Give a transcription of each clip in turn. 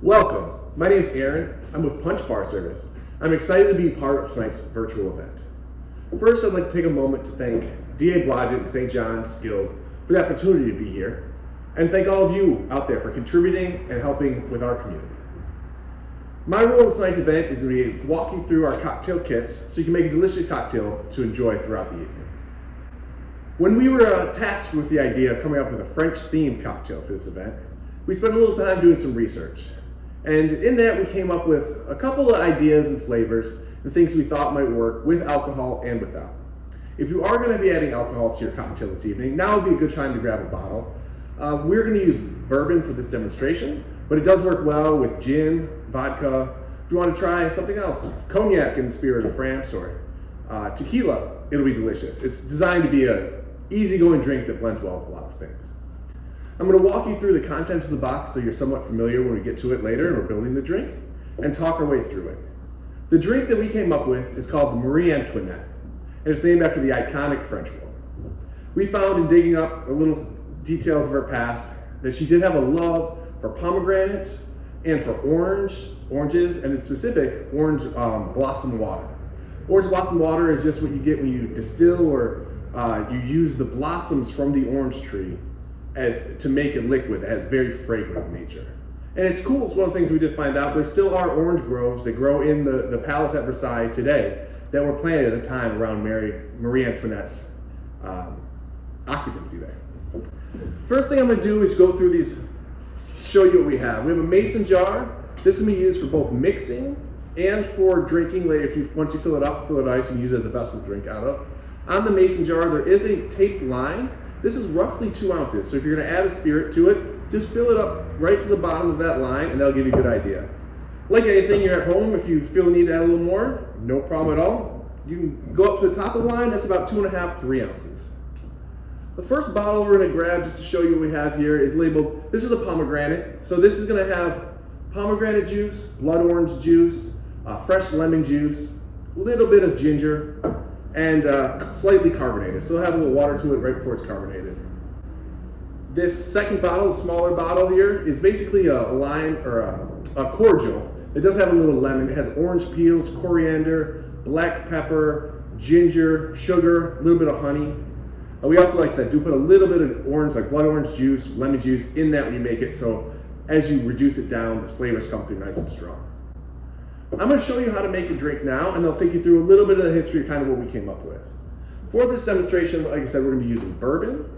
Welcome. My name is Aaron. I'm with Punch Bar Service. I'm excited to be part of tonight's virtual event. First, I'd like to take a moment to thank DABSJ and St. John's Guild for the opportunity to be here, and thank all of you out there for contributing and helping with our community. My role in tonight's event is going to be walking through our cocktail kits so you can make a delicious cocktail to enjoy throughout the evening. When we were tasked with the idea of coming up with a French-themed cocktail for this event, we spent a little time doing some research. And in that, we came up with a couple of ideas and flavors and things we thought might work with alcohol and without. If you are going to be adding alcohol to your cocktail this evening, now would be a good time to grab a bottle. We're going to use bourbon for this demonstration, but it does work well with gin, vodka. If you want to try something else, cognac in the spirit of France, or tequila, it'll be delicious. It's designed to be an easygoing drink that blends well with a lot of things. I'm going to walk you through the contents of the box so you're somewhat familiar when we get to it later and we're building the drink, and talk our way through it. The drink that we came up with is called the Marie Antoinette, and it's named after the iconic French woman. We found in digging up a little details of her past that she did have a love for pomegranates and for oranges, and in specific, orange blossom water. Orange blossom water is just what you get when you distill or you use the blossoms from the orange tree to make it liquid that has very fragrant nature. And it's cool, it's one of the things we did find out. There still are orange groves that grow in the palace at Versailles today that were planted at the time around Marie Antoinette's occupancy there. First thing I'm going to do is go through these, show you what we have. We have a mason jar. This can be used for both mixing and for drinking later. Once you fill it up, fill it ice, and use it as a vessel to drink out of. On the mason jar, there is a taped line. This is roughly 2 ounces, so if you're going to add a spirit to it, just fill it up right to the bottom of that line, and that'll give you a good idea. Like anything, you're at home, if you feel the need to add a little more, no problem at all. You can go up to the top of the line, that's about 2.5, 3 ounces. The first bottle we're going to grab, just to show you what we have here, is labeled, this is a pomegranate. So this is going to have pomegranate juice, blood orange juice, fresh lemon juice, a little bit of ginger, and slightly carbonated. So it'll have a little water to it right before it's carbonated. This second bottle, the smaller bottle here, is basically a lime or a cordial. It does have a little lemon. It has orange peels, coriander, black pepper, ginger, sugar, a little bit of honey. We also, like I said, do put a little bit of orange, like blood orange juice, lemon juice in that when you make it, so as you reduce it down, the flavors come through nice and strong. I'm going to show you how to make a drink now, and I'll take you through a little bit of the history of kind of what we came up with. For this demonstration, like I said, we're going to be using bourbon.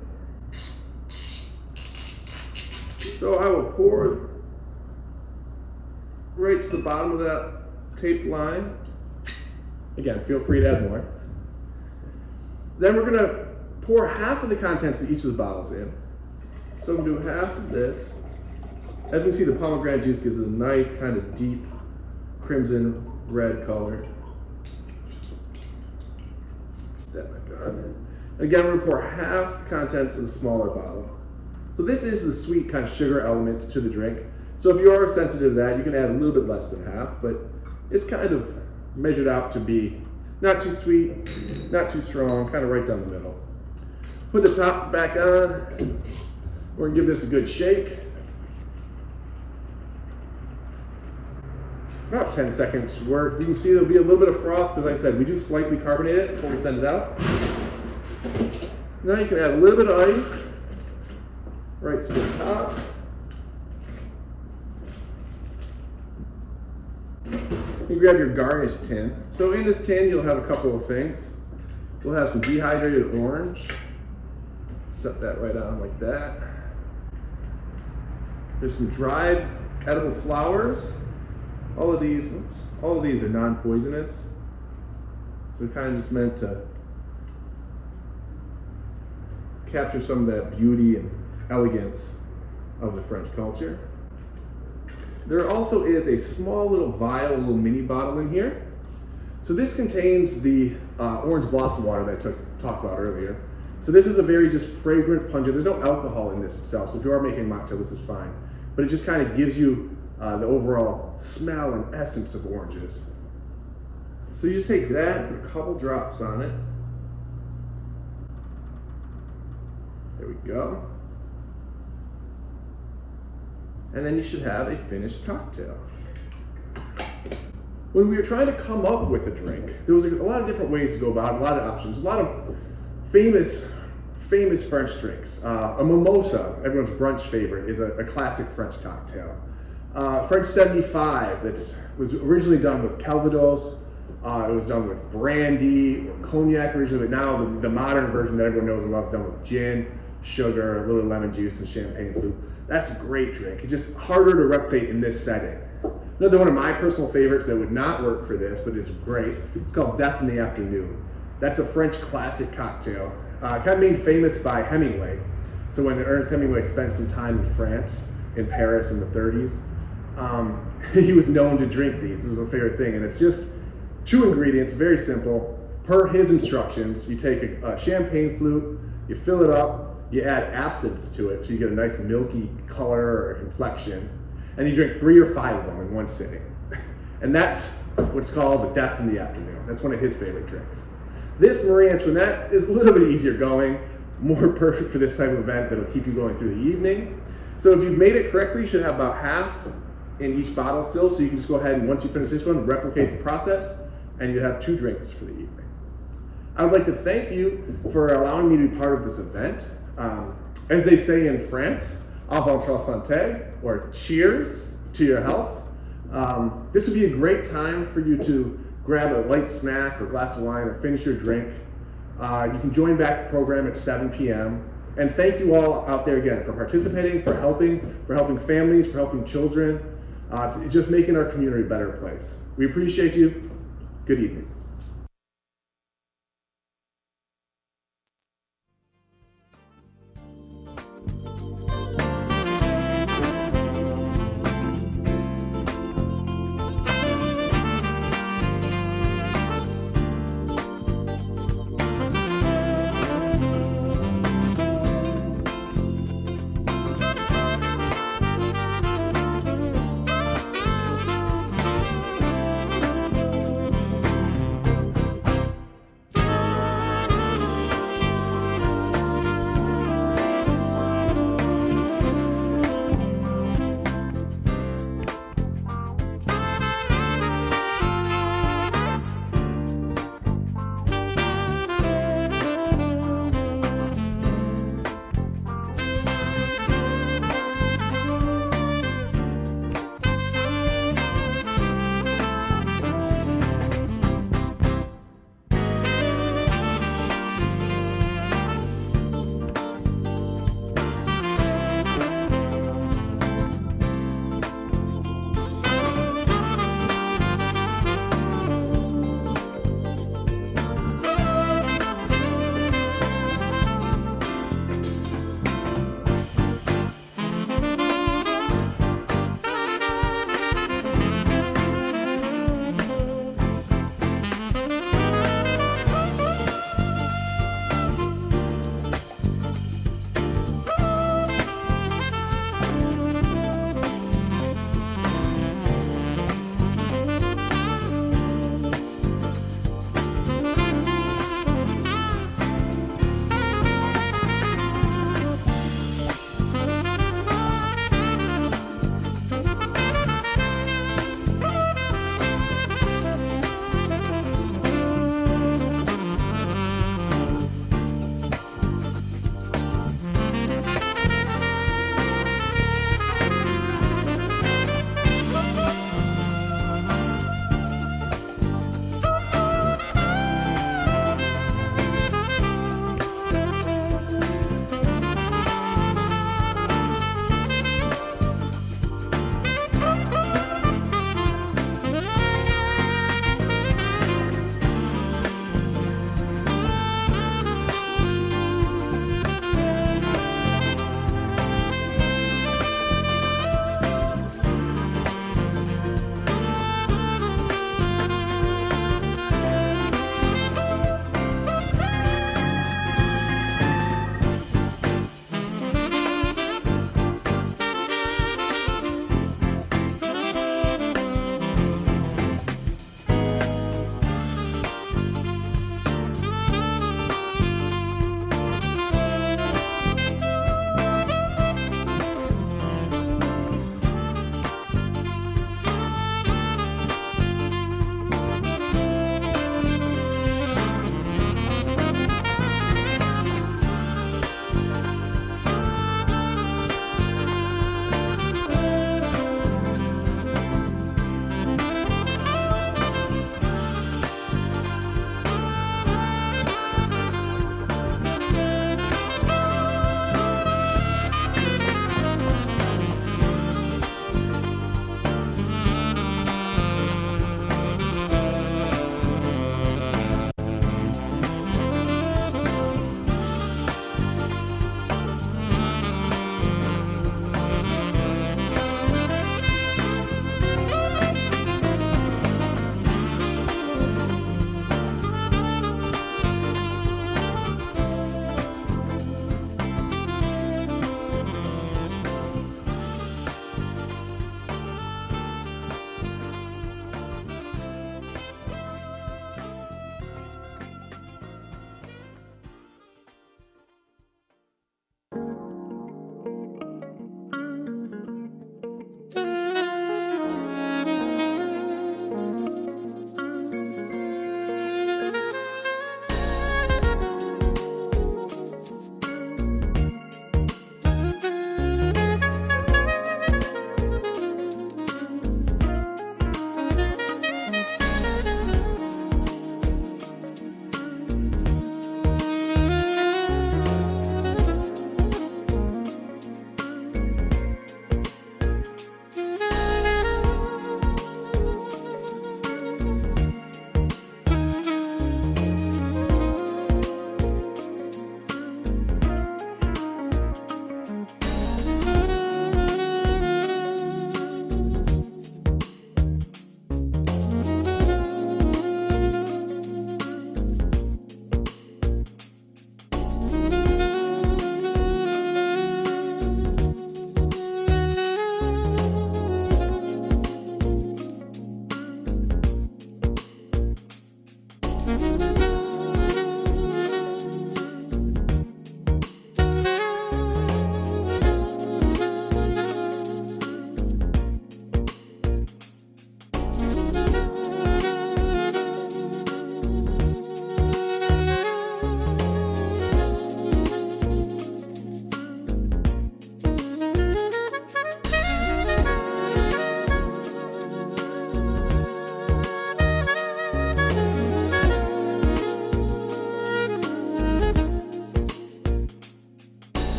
So I will pour right to the bottom of that taped line. Again, feel free to add more. Then we're going to pour half of the contents of each of the bottles in. So we'll do half of this. As you can see, the pomegranate juice gives it a nice kind of deep crimson red color. That might go on. Again, we're going to pour half the contents of the smaller bottle. So this is the sweet kind of sugar element to the drink. So if you are sensitive to that, you can add a little bit less than half, but it's kind of measured out to be not too sweet, not too strong, kind of right down the middle. Put the top back on. We're going to give this a good shake. About 10 seconds work. You can see there'll be a little bit of froth because, like I said, we do slightly carbonate it before we send it out. Now you can add a little bit of ice right to the top. You grab your garnish tin. So in this tin, you'll have a couple of things. We'll have some dehydrated orange. Set that right on like that. There's some dried edible flowers. All of these are non-poisonous. So it kind of just meant to capture some of that beauty and elegance of the French culture. There also is a small little vial, a little mini bottle in here. So this contains the orange blossom water that I talked about earlier. So this is a very just fragrant, pungent, there's no alcohol in this itself, so if you are making a mocktail, this is fine. But it just kind of gives you the overall smell and essence of oranges. So you just take that, put a couple drops on it. There we go. and then you should have a finished cocktail. When we were trying to come up with a drink, there was a lot of different ways to go about it, a lot of options, a lot of famous French drinks. A mimosa, everyone's brunch favorite, is a classic French cocktail. French 75, that was originally done with Calvados. It was done with brandy or cognac originally, but now the modern version that everyone knows and loves, done with gin, sugar, a little lemon juice, and champagne flute. That's a great drink. It's just harder to replicate in this setting. Another one of my personal favorites that would not work for this, but is great, it's called Death in the Afternoon. That's a French classic cocktail, kind of made famous by Hemingway. So when Ernest Hemingway spent some time in France, in Paris in the 30s, he was known to drink these. This is my favorite thing, and it's just 2 ingredients, very simple. Per his instructions, you take a champagne flute, you fill it up, you add absinthe to it so you get a nice milky color or complexion, and you drink 3 or 5 of them in one sitting. And that's what's called the Death in the Afternoon. That's one of his favorite drinks. This Marie Antoinette is a little bit easier going, more perfect for this type of event that'll keep you going through the evening. So if you've made it correctly, you should have about half in each bottle still, so you can just go ahead and once you finish this one, replicate the process, and you have 2 drinks for the evening. I would like to thank you for allowing me to be part of this event. As they say in France, à votre santé, or cheers to your health. This would be a great time for you to grab a light snack or glass of wine or finish your drink. You can join back the program at 7 p.m. And thank you all out there again for participating, for helping families, for helping children, just making our community a better place. We appreciate you. Good evening.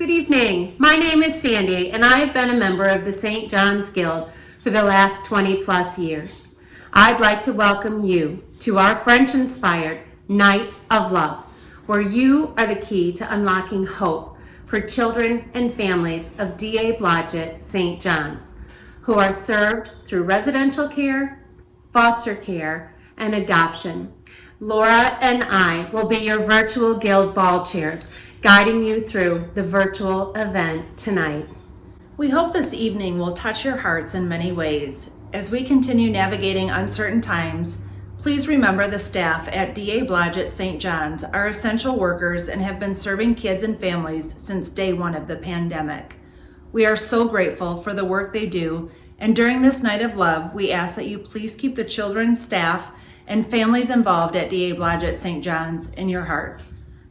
Good evening. My name is Sandy, and I have been a member of the St. John's Guild for the last 20 plus years. I'd like to welcome you to our French-inspired Night of Love, where you are the key to unlocking hope for children and families of DABSJ St. John's, who are served through residential care, foster care, and adoption. Laura and I will be your virtual Guild ball chairs, guiding you through the virtual event tonight. We hope this evening will touch your hearts in many ways. As we continue navigating uncertain times, please remember the staff at DABSJ St. John's are essential workers and have been serving kids and families since day one of the pandemic. We are so grateful for the work they do, and during this night of love, we ask that you please keep the children, staff, and families involved at DABSJ St. John's in your heart.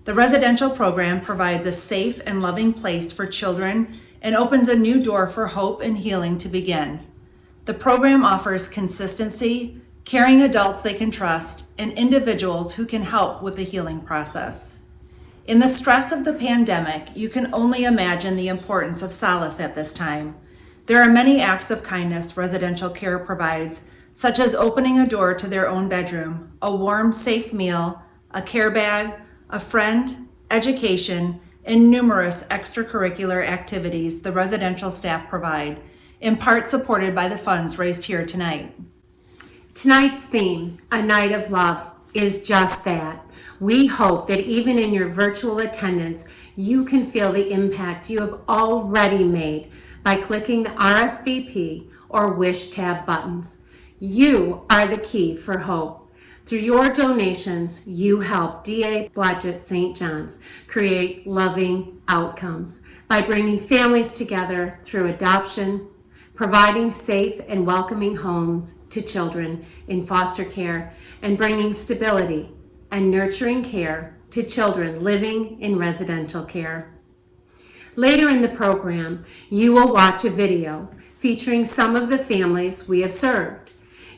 The residential program provides a safe and loving place for children and opens a new door for hope and healing to begin. The program offers consistency, caring adults they can trust, and individuals who can help with the healing process. In the stress of the pandemic, you can only imagine the importance of solace at this time. There are many acts of kindness residential care provides, such as opening a door to their own bedroom, a warm, safe meal, a care bag, a friend, education, and numerous extracurricular activities the residential staff provide, in part supported by the funds raised here tonight. Tonight's theme, A Night of Love, is just that. We hope that even in your virtual attendance, you can feel the impact you have already made by clicking the RSVP or Wish tab buttons. You are the key for hope. Through your donations, you help DABSJ St. John's create loving outcomes by bringing families together through adoption, providing safe and welcoming homes to children in foster care, and bringing stability and nurturing care to children living in residential care. Later in the program, you will watch a video featuring some of the families we have served.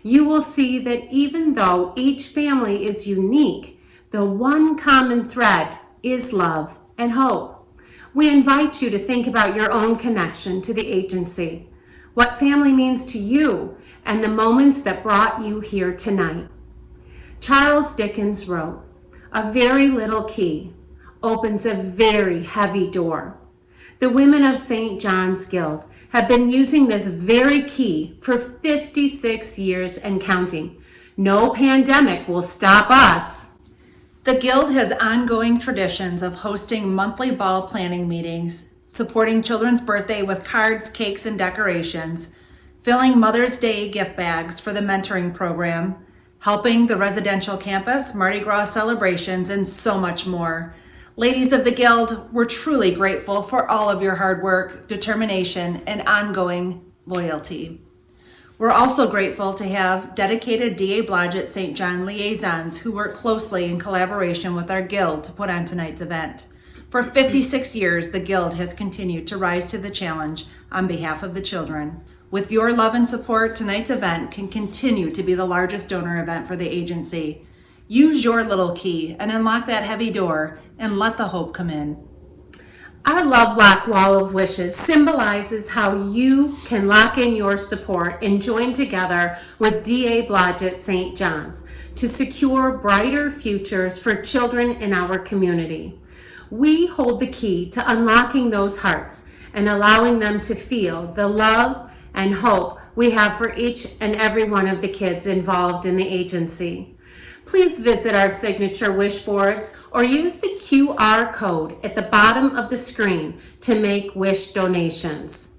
You will see that even though each family is unique, the one common thread is love and hope. We invite you to think about your own connection to the agency, what family means to you, and the moments that brought you here tonight. Charles Dickens wrote, "A very little key opens a very heavy door." The women of St. John's Guild have been using this very key for 56 years and counting. No pandemic will stop us. The Guild has ongoing traditions of hosting monthly ball planning meetings, supporting children's birthday with cards, cakes, and decorations, filling Mother's Day gift bags for the mentoring program, helping the residential campus, Mardi Gras celebrations, and so much more. Ladies of the Guild, we're truly grateful for all of your hard work, determination, and ongoing loyalty. We're also grateful to have dedicated DABSJ St. John liaisons who work closely in collaboration with our Guild to put on tonight's event. For 56 years, the Guild has continued to rise to the challenge on behalf of the children. With your love and support, tonight's event can continue to be the largest donor event for the agency. Use your little key and unlock that heavy door and let the hope come in. Our Love Lock Wall of Wishes symbolizes how you can lock in your support and join together with DABSJ St. John's to secure brighter futures for children in our community. We hold the key to unlocking those hearts and allowing them to feel the love and hope we have for each and every one of the kids involved in the agency. Please visit our signature wish boards or use the QR code at the bottom of the screen to make wish donations.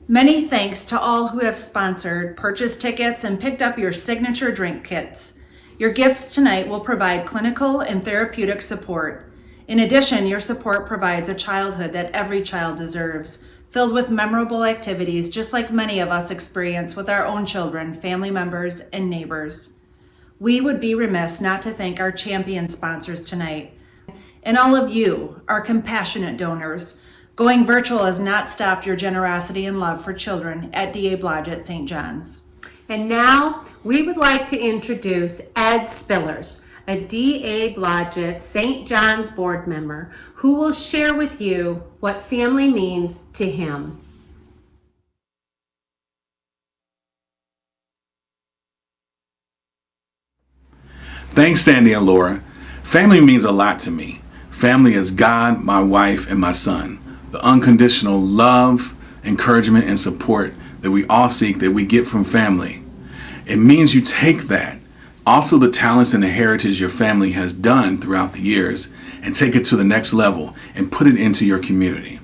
Many thanks to all who have sponsored, purchased tickets, and picked up your signature drink kits. Your gifts tonight will provide clinical and therapeutic support. In addition, your support provides a childhood that every child deserves, filled with memorable activities just like many of us experience with our own children, family members, and neighbors. We would be remiss not to thank our champion sponsors tonight, and all of you, our compassionate donors. Going virtual has not stopped your generosity and love for children at DABSJ St. John's. And now we would like to introduce Ed Spillers, a DABSJ St. John's board member who will share with you what family means to him. Thanks, Sandy and Laura. Family means a lot to me. Family is God, my wife, and my son. The unconditional love, encouragement, and support that we all seek, that we get from family. It means you take that, also the talents and the heritage your family has done throughout the years, and take it to the next level and put it into your community.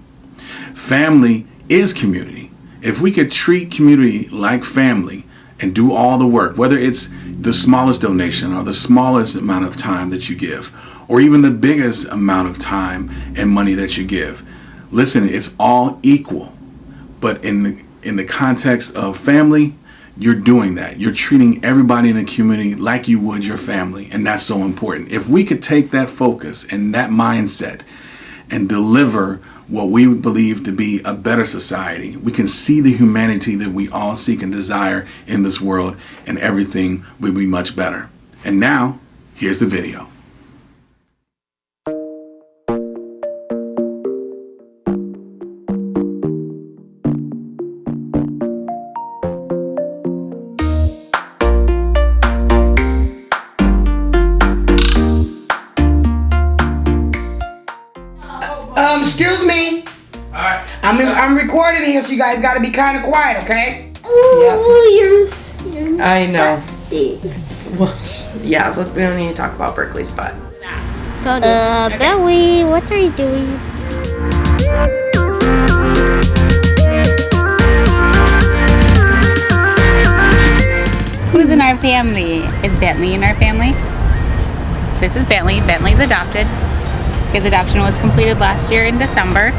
Family is community. If we could treat community like family and do all the work, whether it's the smallest donation or the smallest amount of time that you give, or even the biggest amount of time and money that you give. Listen, it's all equal. But in the context of family, you're doing that. You're treating everybody in the community like you would your family, and that's so important. If we could take that focus and that mindset and deliver what we believe to be a better society, we can see the humanity that we all seek and desire in this world, and everything will be much better. And now, here's the video. Excuse me. Alright. I'm recording here, so you guys gotta be kind of quiet, okay? You're I know. nasty. Well, yeah, look, we don't need to talk about Berkeley's butt. Belly, what are you doing? Who's in our family? Is Bentley in our family? This is Bentley. Bentley's adopted. His adoption was completed last year in December.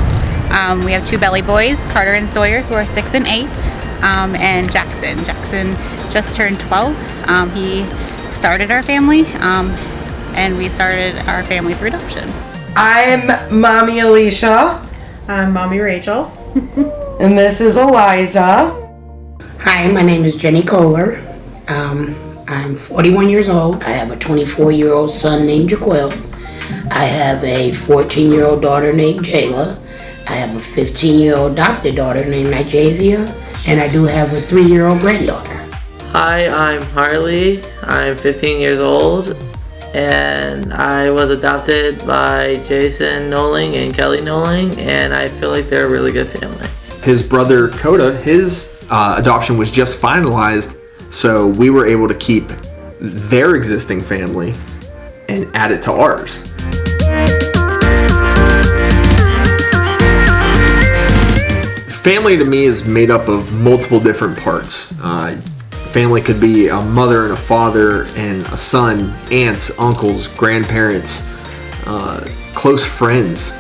We have two Belly boys, Carter and Sawyer, who are 6 and 8, and Jackson. Jackson just turned 12. He started our family, and we started our family through adoption. I'm Mommy Alicia. I'm Mommy Rachel. And this is Eliza. Hi, my name is Jenny Kohler. I'm 41 years old. I have a 24-year-old son named Jaquel. I have a 14-year-old daughter named Jayla. I have a 15-year-old adopted daughter named Nijasia. And I do have a 3-year-old granddaughter. Hi, I'm Harley. I'm 15 years old, and I was adopted by Jason Noling and Kelly Noling, and I feel like they're a really good family. His brother Coda, his adoption was just finalized, so we were able to keep their existing family and add it to ours. Family to me is made up of multiple different parts. Family could be a mother and a father and a son, aunts, uncles, grandparents, close friends.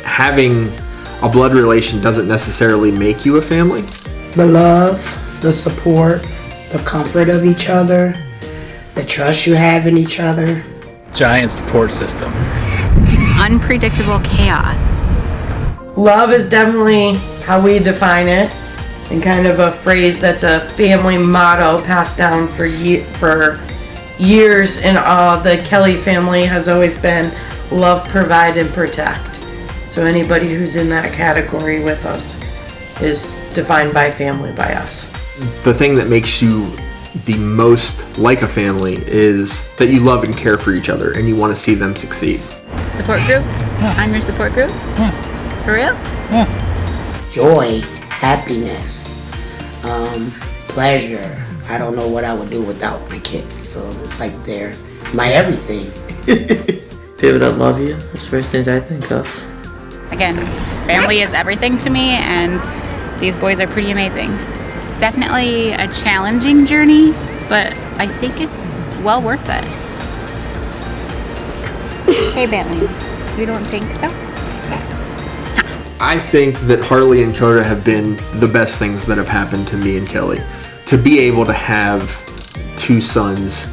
Having a blood relation doesn't necessarily make you a family. The love, the support, the comfort of each other, the trust you have in each other. Giant support system. Unpredictable chaos. Love is definitely how we define it, and kind of a phrase that's a family motto passed down for years. And the Kelly family has always been love, provide, and protect. So anybody who's in that category with us is defined by family by us. The thing that makes you the most like a family is that you love and care for each other and you want to see them succeed. Support group? I'm your support group? For real? Joy, happiness, pleasure. I don't know what I would do without my kids. So it's like they're my everything. People that love you, that's the first things I think of. Again, family is everything to me, and these boys are pretty amazing. It's definitely a challenging journey, but I think it's well worth it. Hey Bentley, you don't think so? I think that Harley and Coda have been the best things that have happened to me and Kelly. To be able to have two sons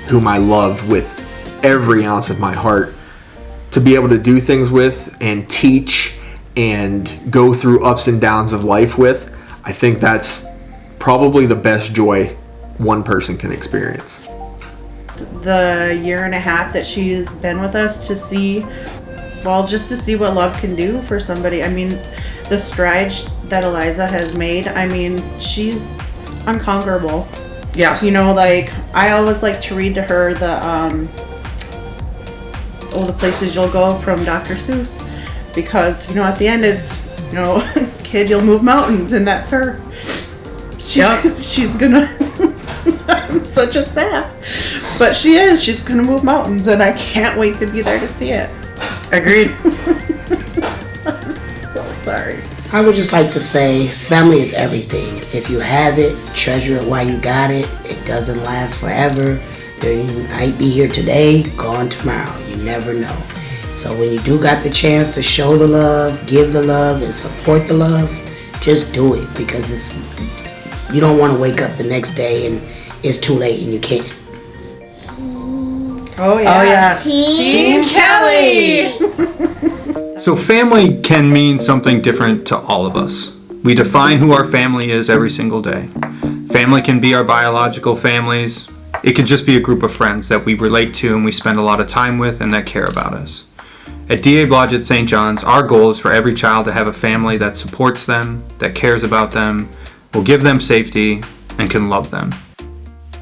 whom I love with every ounce of my heart, to be able to do things with and teach and go through ups and downs of life with, I think that's probably the best joy one person can experience. the year and a half that she's been with us to see, well, just to see what love can do for somebody. I mean, the strides that Eliza has made, I mean, she's unconquerable. Yes. You know, like, I always like to read to her the places you'll go from Dr. Seuss, because, you know, at the end it's, you know, kid, you'll move mountains, and that's her. She's gonna, I'm such a sap, but she's gonna move mountains, and I can't wait to be there to see it. Agreed. I'm so sorry. I would just like to say, family is everything. If you have it, treasure it while you got it. It doesn't last forever. You might be here today, gone tomorrow. You never know. So when you do got the chance to show the love, give the love, and support the love, just do it, because you don't want to wake up the next day and it's too late and you can't. Oh yeah. Oh yes. Team Kelly. So family can mean something different to all of us. We define who our family is every single day. Family can be our biological families. It can just be a group of friends that we relate to and we spend a lot of time with and that care about us. At DA Blodgett St. John's, our goal is for every child to have a family that supports them, that cares about them, will give them safety, and can love them.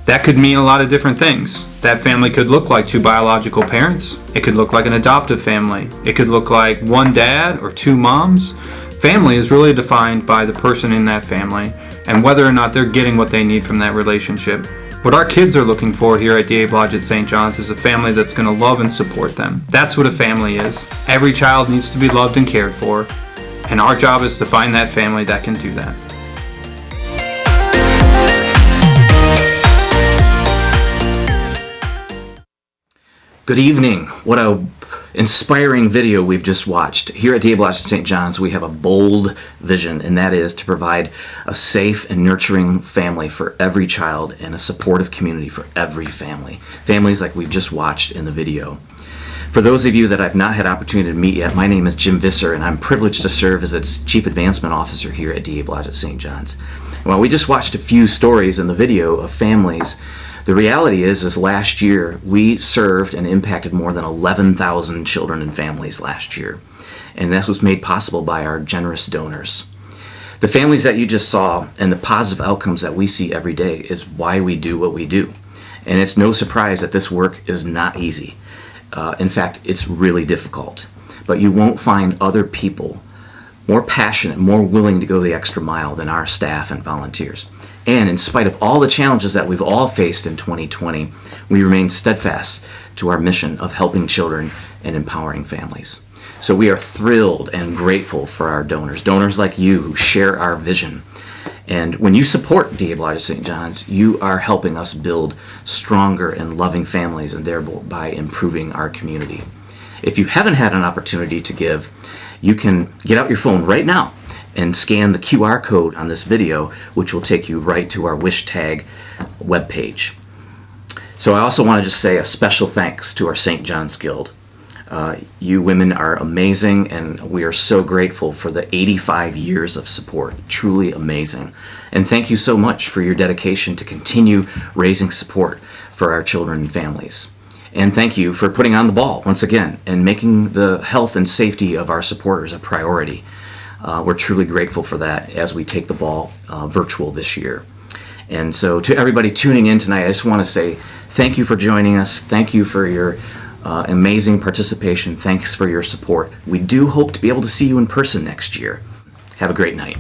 That could mean a lot of different things. That family could look like two biological parents. It could look like an adoptive family. It could look like one dad or two moms. Family is really defined by the person in that family and whether or not they're getting what they need from that relationship. What our kids are looking for here at DA Blodgett St. John's is a family that's going to love and support them. That's what a family is. Every child needs to be loved and cared for, and our job is to find that family that can do that. Good evening. What a inspiring video we've just watched. Here at DA Blodgett St. John's, we have a bold vision, and that is to provide a safe and nurturing family for every child and a supportive community for every family. Families like we've just watched in the video. For those of you that I've not had opportunity to meet yet, my name is Jim Visser, and I'm privileged to serve as its Chief Advancement Officer here at DA Blodgett St. John's. Well, we just watched a few stories in the video of families. The reality is last year we served and impacted more than 11,000 children and families last year. And that was made possible by our generous donors. The families that you just saw and the positive outcomes that we see every day is why we do what we do. And it's no surprise that this work is not easy. In fact, it's really difficult. But you won't find other people more passionate, more willing to go the extra mile than our staff and volunteers. And in spite of all the challenges that we've all faced in 2020, we remain steadfast to our mission of helping children and empowering families. So we are thrilled and grateful for our donors like you who share our vision. And when you support DA Blodgett St. John's, you are helping us build stronger and loving families and thereby improving our community. If you haven't had an opportunity to give, you can get out your phone right now and scan the QR code on this video, which will take you right to our Wish Tag webpage. So I also want to just say a special thanks to our St. John's Guild. You women are amazing, and we are so grateful for the 85 years of support. Truly amazing. And thank you so much for your dedication to continue raising support for our children and families. And thank you for putting on the ball once again and making the health and safety of our supporters a priority. We're truly grateful for that as we take the ball virtual this year. And so to everybody tuning in tonight, I just want to say thank you for joining us. Thank you for your amazing participation. Thanks for your support. We do hope to be able to see you in person next year. Have a great night.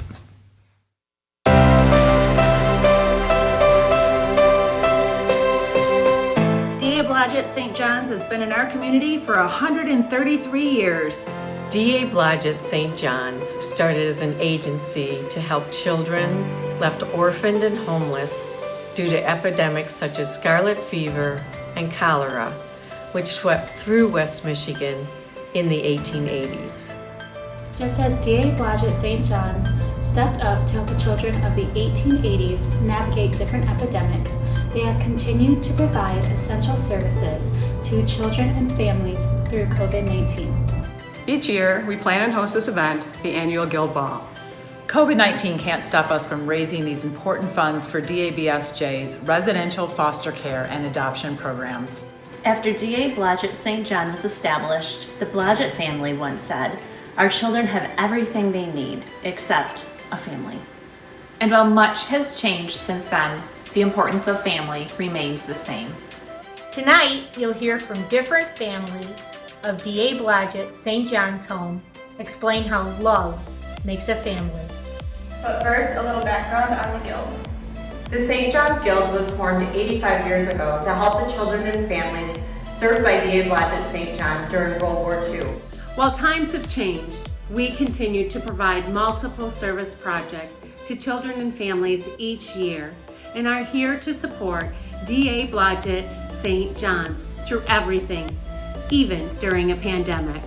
DA Blodgett St. John's has been in our community for 133 years. DA Blodgett St. John's started as an agency to help children left orphaned and homeless due to epidemics such as scarlet fever and cholera, which swept through West Michigan in the 1880s. Just as DA Blodgett St. John's stepped up to help the children of the 1880s navigate different epidemics, they have continued to provide essential services to children and families through COVID-19. Each year, we plan and host this event, the annual Guild Ball. COVID-19 can't stop us from raising these important funds for DABSJ's residential foster care and adoption programs. After D.A. Blodgett St. John was established, the Blodgett family once said, "Our children have everything they need except a family." And while much has changed since then, the importance of family remains the same. Tonight, you'll hear from different families of D.A. Blodgett St. John's Home explain how love makes a family. But first, a little background on the Guild. The St. John's Guild was formed 85 years ago to help the children and families served by D.A. Blodgett St. John during World War II. While times have changed, we continue to provide multiple service projects to children and families each year and are here to support D.A. Blodgett St. John's through everything, even during a pandemic.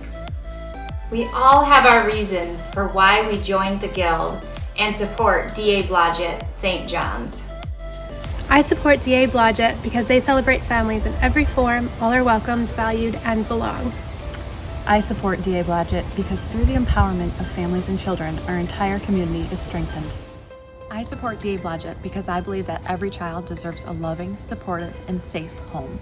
We all have our reasons for why we joined the Guild and support D.A. Blodgett St. John's. I support D.A. Blodgett because they celebrate families in every form, all are welcomed, valued, and belong. I support D.A. Blodgett because through the empowerment of families and children, our entire community is strengthened. I support D.A. Blodgett because I believe that every child deserves a loving, supportive, and safe home.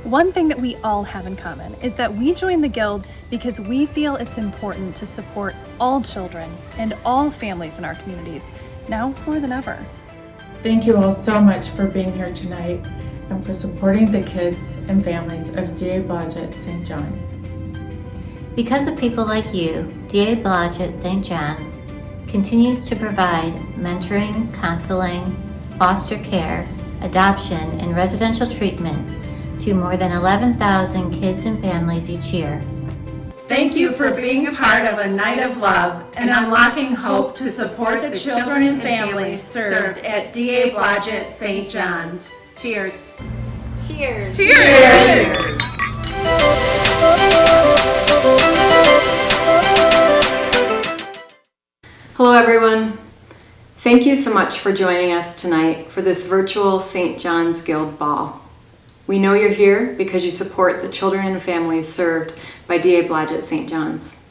One thing that we all have in common is that we joined the Guild because we feel it's important to support all children and all families in our communities, now more than ever. Thank you all so much for being here tonight and for supporting the kids and families of D.A. Blodgett St. John's. Because of people like you, D.A. Blodgett St. John's continues to provide mentoring, counseling, foster care, adoption, and residential treatment to more than 11,000 kids and families each year. Thank you for being a part of a night of love and unlocking hope to support the children and families served at D.A. Blodgett St. John's. Cheers. Cheers. Cheers. Hello everyone. Thank you so much for joining us tonight for this virtual St. John's Guild Ball. We know you're here because you support the children and families served by D.A. Blodgett St. John's.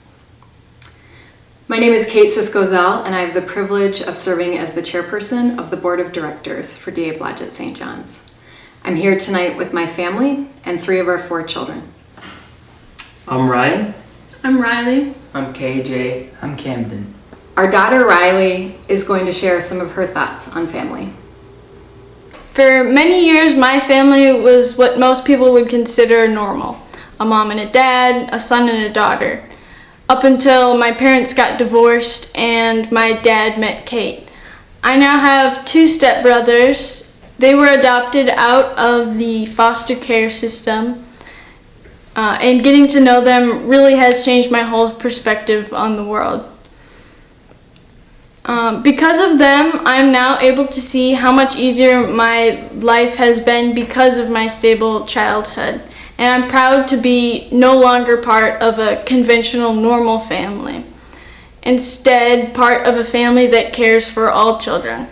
My name is Kate Siskozell and I have the privilege of serving as the chairperson of the board of directors for D.A. Blodgett St. John's. I'm here tonight with my family and 3 of our 4 children. I'm Ryan. I'm Riley. I'm KJ. I'm Camden. Our daughter Riley is going to share some of her thoughts on family. For many years, my family was what most people would consider normal. A mom and a dad, a son and a daughter. Up until my parents got divorced and my dad met Kate. I now have 2 stepbrothers. They were adopted out of the foster care system. And getting to know them really has changed my whole perspective on the world. Because of them, I'm now able to see how much easier my life has been because of my stable childhood. And I'm proud to be no longer part of a conventional normal family. Instead, part of a family that cares for all children.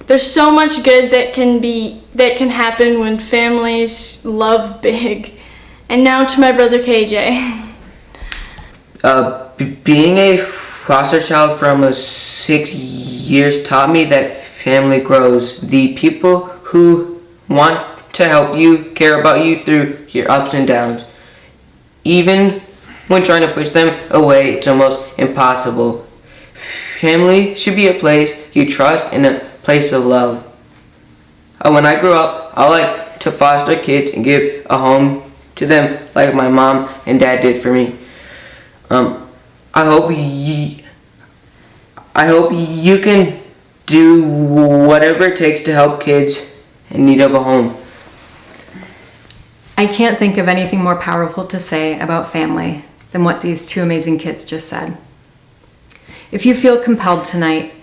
There's so much good that can happen when families love big. And now to my brother KJ. Being a foster child from 6 years taught me that family grows. The people who want to help you, care about you through your ups and downs. Even when trying to push them away, it's almost impossible. Family should be a place you trust and a place of love. When I grew up, I like to foster kids and give a home to them like my mom and dad did for me. I hope you can do whatever it takes to help kids in need of a home. I can't think of anything more powerful to say about family than what these 2 amazing kids just said. If you feel compelled tonight,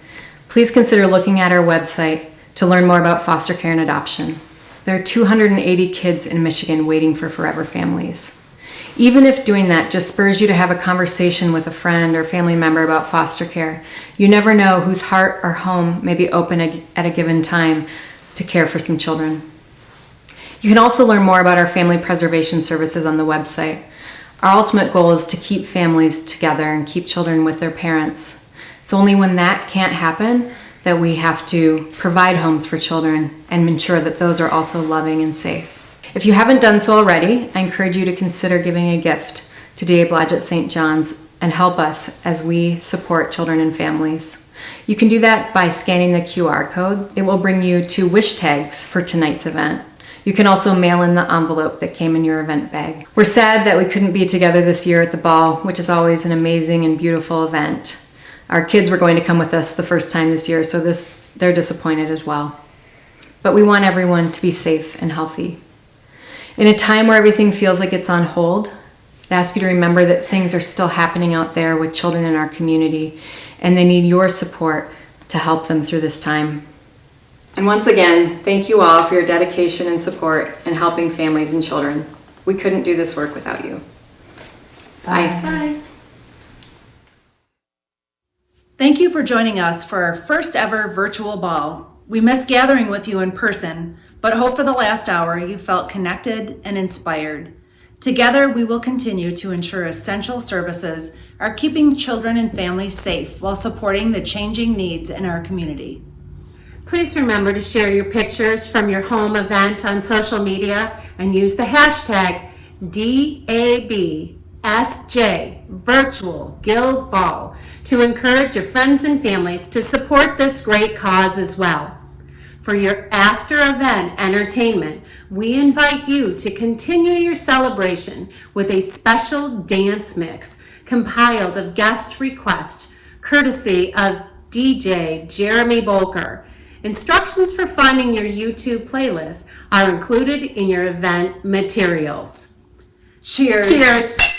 please consider looking at our website to learn more about foster care and adoption. There are 280 kids in Michigan waiting for forever families. Even if doing that just spurs you to have a conversation with a friend or family member about foster care, you never know whose heart or home may be open at a given time to care for some children. You can also learn more about our family preservation services on the website. Our ultimate goal is to keep families together and keep children with their parents. It's only when that can't happen that we have to provide homes for children and ensure that those are also loving and safe. If you haven't done so already, I encourage you to consider giving a gift to DA Blodgett St. John's and help us as we support children and families. You can do that by scanning the QR code. It will bring you to wish tags for tonight's event. You can also mail in the envelope that came in your event bag. We're sad that we couldn't be together this year at the ball, which is always an amazing and beautiful event. Our kids were going to come with us the first time this year, so they're disappointed as well. But we want everyone to be safe and healthy. In a time where everything feels like it's on hold, I ask you to remember that things are still happening out there with children in our community, and they need your support to help them through this time. And once again, thank you all for your dedication and support in helping families and children. We couldn't do this work without you. Bye. Bye. Thank you for joining us for our first ever virtual ball. We miss gathering with you in person, but hope for the last hour you felt connected and inspired. Together, we will continue to ensure essential services are keeping children and families safe while supporting the changing needs in our community. Please remember to share your pictures from your home event on social media and use the hashtag DABSJ Virtual Guild Ball to encourage your friends and families to support this great cause as well. For your after-event entertainment, we invite you to continue your celebration with a special dance mix compiled of guest requests, courtesy of DJ Jeremy Bolker. Instructions for finding your YouTube playlist are included in your event materials. Cheers. Cheers.